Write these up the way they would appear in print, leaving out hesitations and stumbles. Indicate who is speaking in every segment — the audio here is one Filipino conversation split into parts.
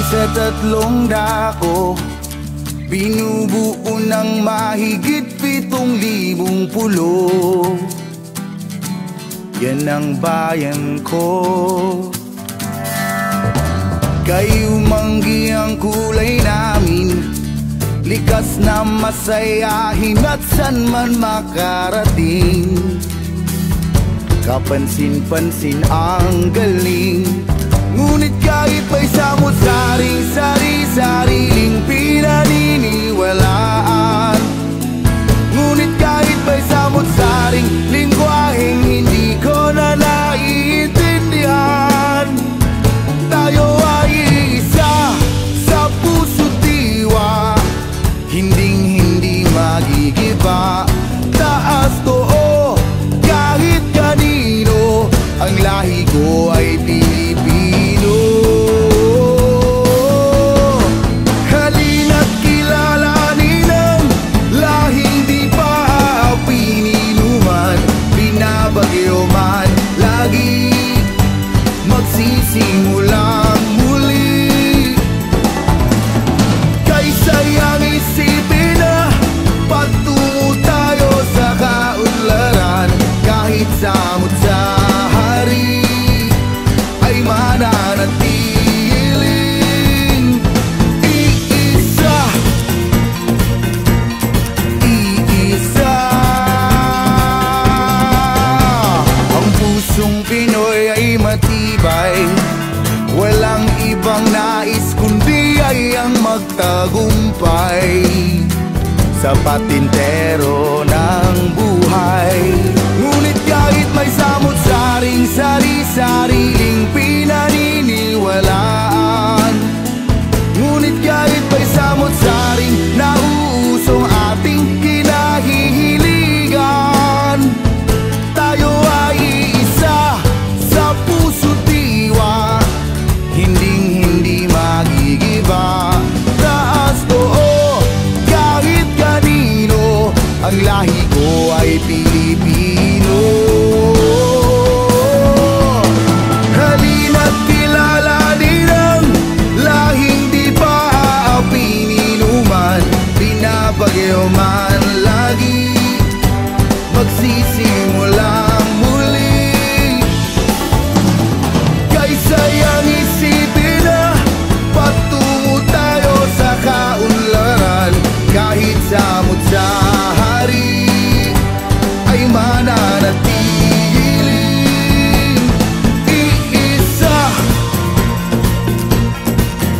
Speaker 1: sa tatlong dako, binubuo ng mahigit 7,000 pulo. Yan ang bayan ko. Kayo manggi ang kulay namin, likas na masayahin at san man makarating. Kapansin-pansin ang galing, ngunit kahit may samot-saring sari-sariling pinaniniwalaan, ngunit kahit may samot-saring lingwaheng hindi ko na naiintindihan, tayo ay isa sa puso't diwa, hinding-hindi magigiba. Taas too kahit kanino, ang lahi ko ay Pilipino. Halina't kilalanin ang lahing di pa pininuman, binabagyo man lagi magsisimulang muli. Kaysa yang isipin na patungo tayo sa kaunlaran, kahit samot sa hari ay mananatiling iisa. Iisa ang pusong Pinoy ay matibay, walang ibang nais kundi ay ang magtagumpay sa patintero ng buhay. Ngunit kahit may samot-saring sari-sariling pinaniniwalaan, ngunit kahit may samot-saring nauusong ating kinahihiligan, tayo ay isa sa puso't diwa, hinding-hindi magigiba. Taas too kahit kanino, ang lahi ko ay Pilipino. Halina't kilalanin ang lahing di pa pininuman, binabagyo man lagi magsisimulang muli. Kaysa yang isipin na patungo tayo sa kaunlaran, kahit samot sa hari ay mananatiling iisa.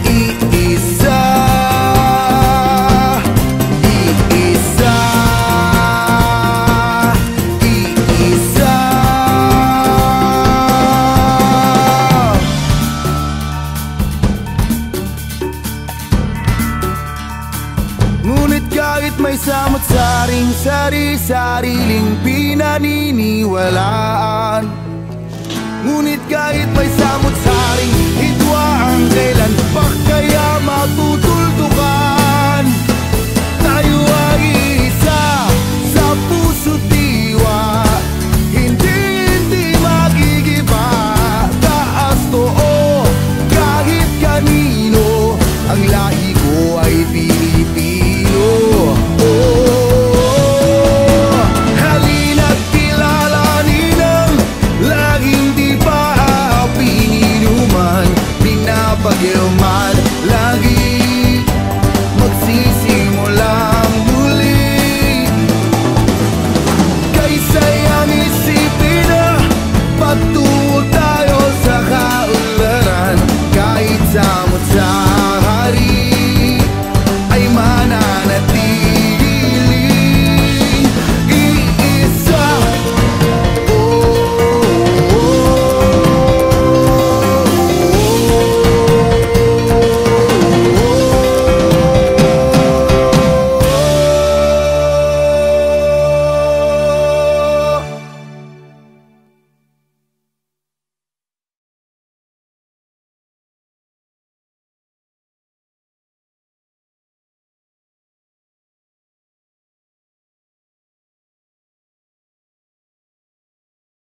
Speaker 1: Iisa. Iisa. Iisa. Ngunit kahit may samot-saring sari-sariling pinaniniwalaan, ngunit kahit may samot-saring hidwaan, kailan pa kaya matutuldukan, tayo ay isa sa puso't diwa, hindi magigiba. Taas too kahit kanino, ang lahi ko ay Pilipino. Halina't kilalanin ang lahing di pa pininuman, binabagyo man